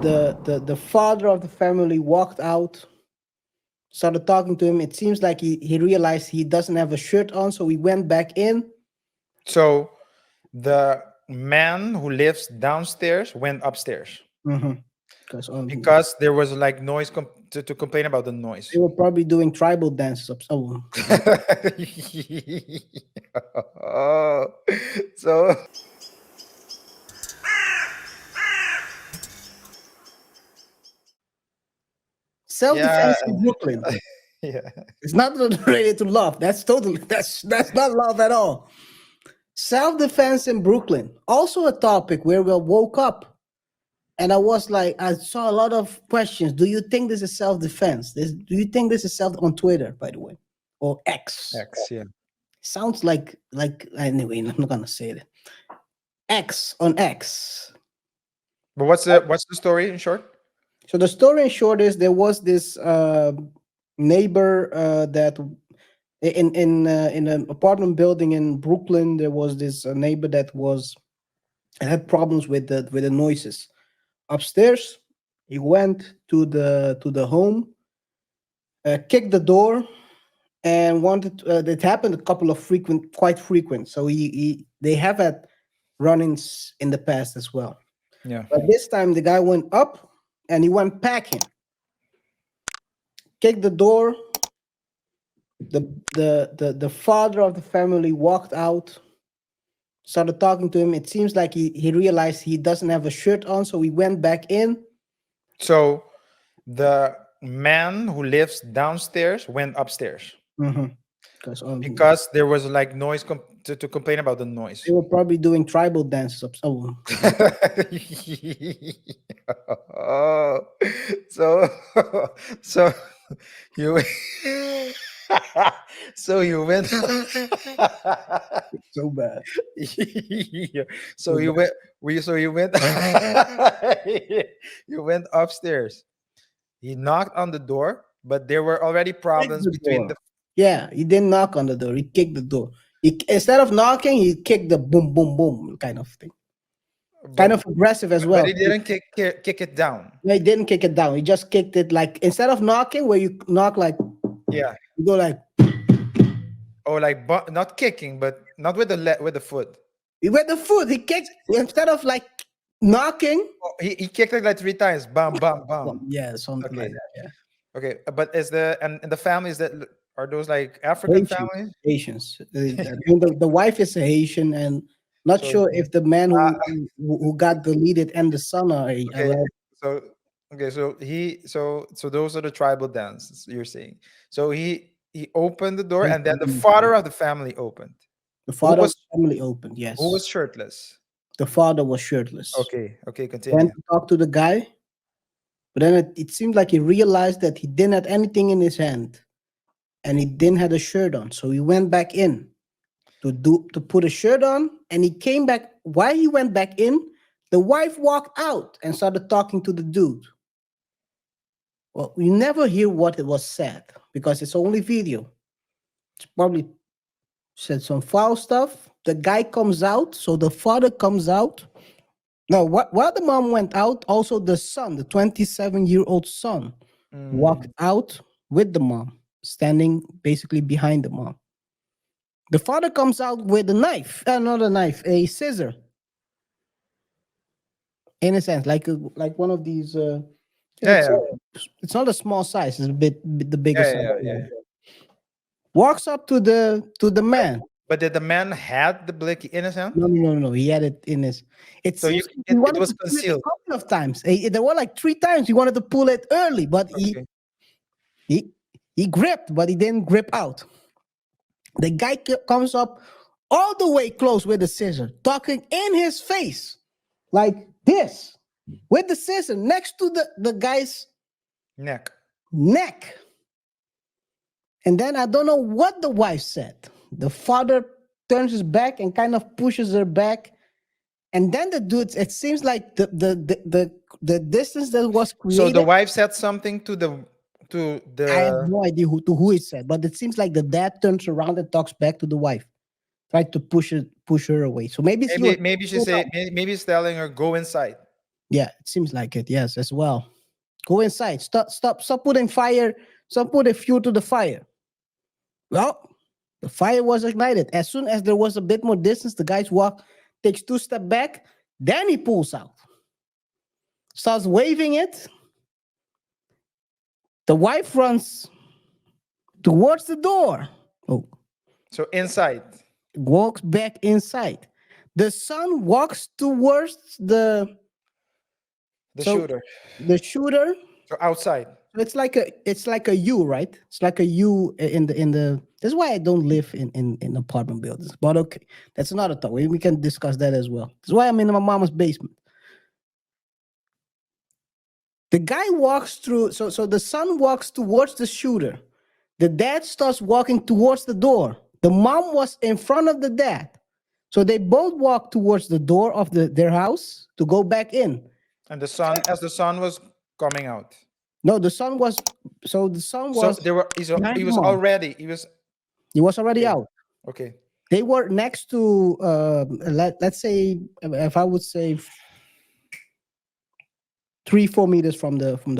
the father of the family walked out, started talking to him. It seems like he realized he doesn't have a shirt on, so he went back in. So the man who lives downstairs went upstairs Because because there was like noise to complain about the noise. they were probably doing tribal dances. Oh, so yeah, Self-defense in Brooklyn. yeah. It's not related to love. That's not love at all. Self-defense in Brooklyn. Also a topic where we woke up and I was like, I saw a lot of questions. Do you think this is self-defense? Do you think this is self on Twitter, by the way? Or X? X, yeah. Sounds like anyway, I'm not gonna say it. X on X. But what's the story in short? So the story in short is there was this neighbor that in an apartment building in Brooklyn. There was this neighbor that had problems with the noises upstairs. He went to the home, kicked the door, and wanted. It happened a couple of quite frequent. So they have had run-ins in the past as well. Yeah. But this time the guy went up and he went packing, kicked the door. The father of the family walked out, started talking to him. It seems like he realized he doesn't have a shirt on, so he went back in. So the man who lives downstairs went upstairs because there was like noise to complain about the noise. They were probably doing tribal dances. Oh, so so you so you went So bad. yeah. So you went you went you went upstairs. He knocked on the door, but there were already problems between the Yeah, he didn't knock on the door. He kicked the door. Instead of knocking, he kicked the boom, boom, boom kind of thing. Kind of aggressive as well. But he didn't kick it down. No, he didn't kick it down. He just kicked it like instead of knocking, where you knock like Yeah. you go like Or like not kicking, but not with with the foot. with the foot. He kicked instead of like knocking. Oh, he kicked it like 3 times. Bam, bam, bam. Yeah, something Okay. like that. Yeah. Okay, but is the and the families that are those like African families? Haitians. The wife is a Haitian, and not So sure if the man who got deleted and the son are. okay, so okay, so those are the tribal dances you're saying. So he opened the door, and then the father of the family opened. The father of the family opened. Yes. Who was shirtless? The father was shirtless. Okay, continue. Went to talk to the guy, but then it seemed like he realized that he didn't have anything in his hand, and he didn't have a shirt on. So he went back in to put a shirt on, and he came back. While he went back in, the wife walked out and started talking to the dude. Well, we never hear what it was said because it's only video. It's probably said some foul stuff. The guy comes out, so the father comes out. Now, while the mom went out, also the son, the 27-year-old son, walked out with the mom, standing basically behind the mom. The father comes out with a knife, not a knife, a scissor. In a sense, like one of these. It's not a small size; it's a bit the biggest size. Walks up to the man. But did the man had the blicky in his hand? No. He had it in his. It was concealed a couple of times. There were like 3 times he wanted to pull it early, but he gripped, but he didn't grip out. The guy comes up all the way close with the scissor, talking in his face, like this, with the scissor next to the guy's neck. And then I don't know what the wife said. The father turns his back and kind of pushes her back. And then the dude, it seems like the distance that was created. So the wife said something to the. I have no idea who it said, but it seems like the dad turns around and talks back to the wife, tried to push her away. So maybe she's telling her go inside. Yeah, it seems like it. Yes, as well. Go inside. Stop putting fire. Stop putting fuel to the fire. Well, the fire was ignited. As soon as there was a bit more distance, the guys walk, takes 2 steps back, then he pulls out, starts waving it. The wife runs towards the door. Oh, So inside walks back inside. The son walks towards the so shooter. the shooter. So outside. So it's like a U, right? It's like a U in the. That's why I don't live in apartment buildings. But okay, that's another thought. We can discuss that as well. That's why I'm in my mama's basement. The guy walks through. So the son walks towards the shooter. The dad starts walking towards the door. The mom was in front of the dad. So they both walk towards the door of their house to go back in. And the sun, as the sun was coming out. No, the son was. So the son So was there were behind he the was mom. already he was He was already okay. out. Okay. They were next to let's say, if I would say 3-4 meters from the hole, from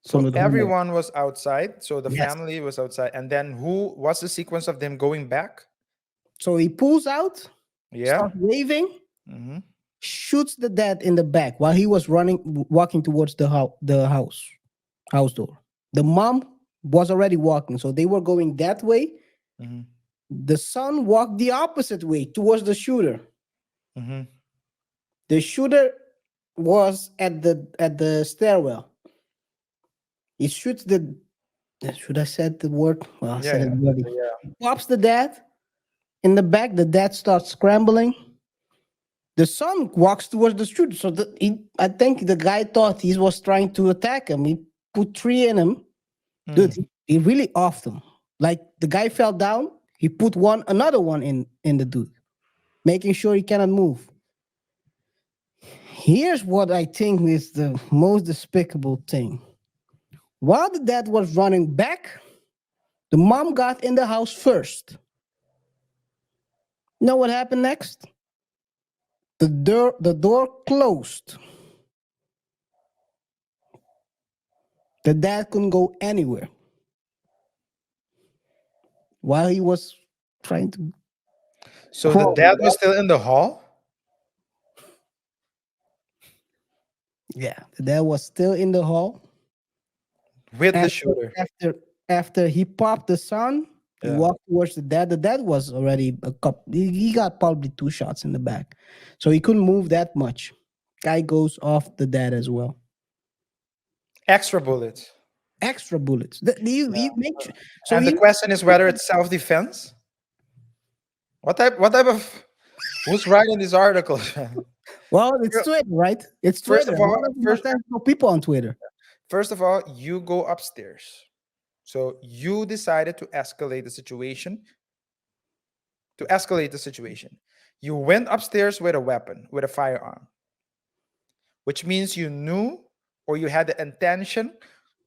So the home. everyone was outside. So the Yes. family was outside. And then who what's the sequence of them going back? So he pulls out, Yeah. starts waving, Hmm. shoots the dad in the back while he was walking towards the house door. The mom was already walking, so they were going that way. Hmm. The son walked the opposite way towards the shooter. Hmm. The shooter was at the stairwell. He shoots the. Should I said the word? Well, I Yeah, said it yeah. already. Yeah. He pops the dad in the back. The dad starts scrambling. The son walks towards the shooter. So I think the guy thought he was trying to attack him. He put three in him. Dude, Mm. he really offed him. Like the guy fell down. He put another one in the dude, making sure he cannot move. Here's what I think is the most despicable thing. While the dad was running back, the mom got in the house first. You know what happened next? The door closed. The dad couldn't go anywhere while he was trying to So the crawl. dad was still in the hall? Yeah, the dad was still in the hall. With the After shooter. after after he popped the son, he Yeah. walked towards the dad. The dad was already a cup. He got probably 2 shots in the back, so he couldn't move that much. Guy goes off the dad as well. Extra bullets. Extra bullets. He make so And the he. question is whether it's self-defense. What type of who's writing these articles? Well, it's You- Twitter, right? It's First Twitter. of A all, lot of nonsensical people on Twitter. you go upstairs. So you decided to escalate the situation. To escalate the situation. You went upstairs with a weapon, with a firearm, which means you knew or you had the intention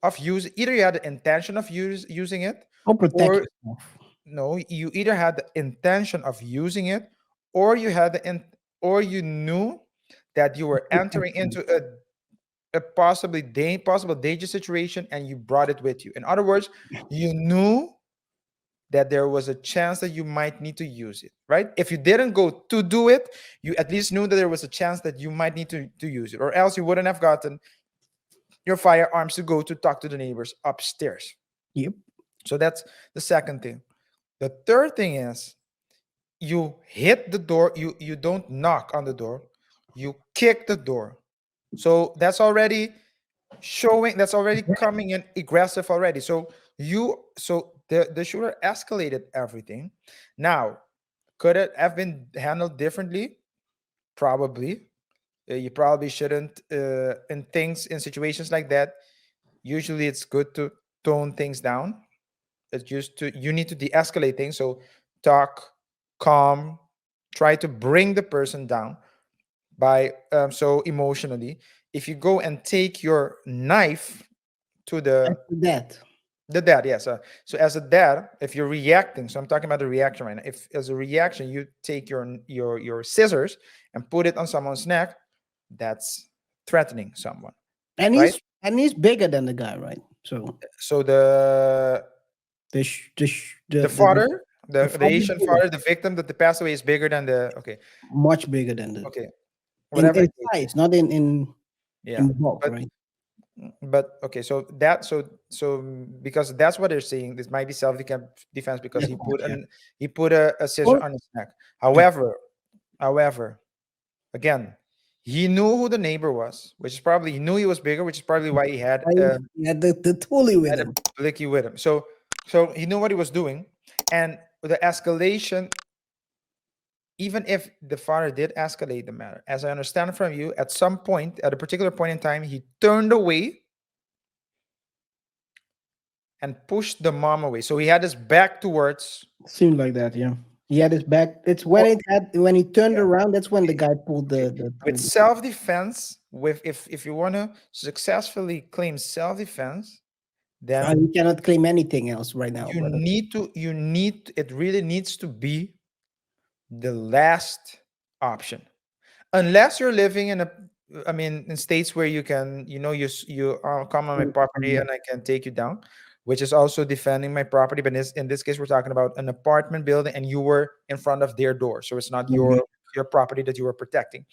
of using either you had the intention of using it, Or protect or yourself. no, you either had the intention of using it, or you had or you knew that you were Protect entering yourself. into a possible dangerous situation and you brought it with you. In other words, you knew that there was a chance that you might need to use it, right? If you didn't go to do it, you at least knew that there was a chance that you might need to use it, or else you wouldn't have gotten your firearms to go to talk to the neighbors upstairs. Yep. So that's the second thing. The third thing is you hit the door, you don't knock on the door, you kick the door. So that's already coming in aggressive already. So the shooter escalated everything. Now, could it have been handled differently? Probably. You probably shouldn't in situations like that. Usually it's good to tone things down. You need to de-escalate things. So talk, calm, try to bring the person down by so emotionally. If you go and take your knife to After that. the dad, yes. So as a dad, if you're reacting, so I'm talking about the reaction right now. If as a reaction you take your scissors and put it on someone's neck, that's threatening someone, And right? he's bigger than the guy, right? So So the the sh- the sh- the the father, the father is Asian bigger, father, the victim that passed away is bigger than the okay, much bigger than the okay, whatever in the case is. size, not Yeah, in bulk, but right? okay, so because that's what they're saying. This might be self defense because Yeah, he put a scissor Or- on his neck. yeah. However, again, he knew who the neighbor was, which is probably he knew he was bigger, which is probably why He had the toolie with had a him. blicky with him. So he knew what he was doing, and the escalation. Even if the father did escalate the matter, as I understand from you, at some point, at a particular point in time, he turned away and pushed the mom away. So he had his back towards. Seemed like that, yeah. He had his back. It's Well, when he turned yeah, around. That's when the okay, guy pulled okay. the With tool. self-defense, with if you want to successfully claim self-defense, then You cannot claim anything else right now, you brother. need to you need it really needs to be the last option. Unless you're living in a I mean in states where you can come on my property and I can take you down, which is also defending my property. But in this case we're talking about an apartment building and you were in front of their door, so it's not Mhm. your property that you were protecting.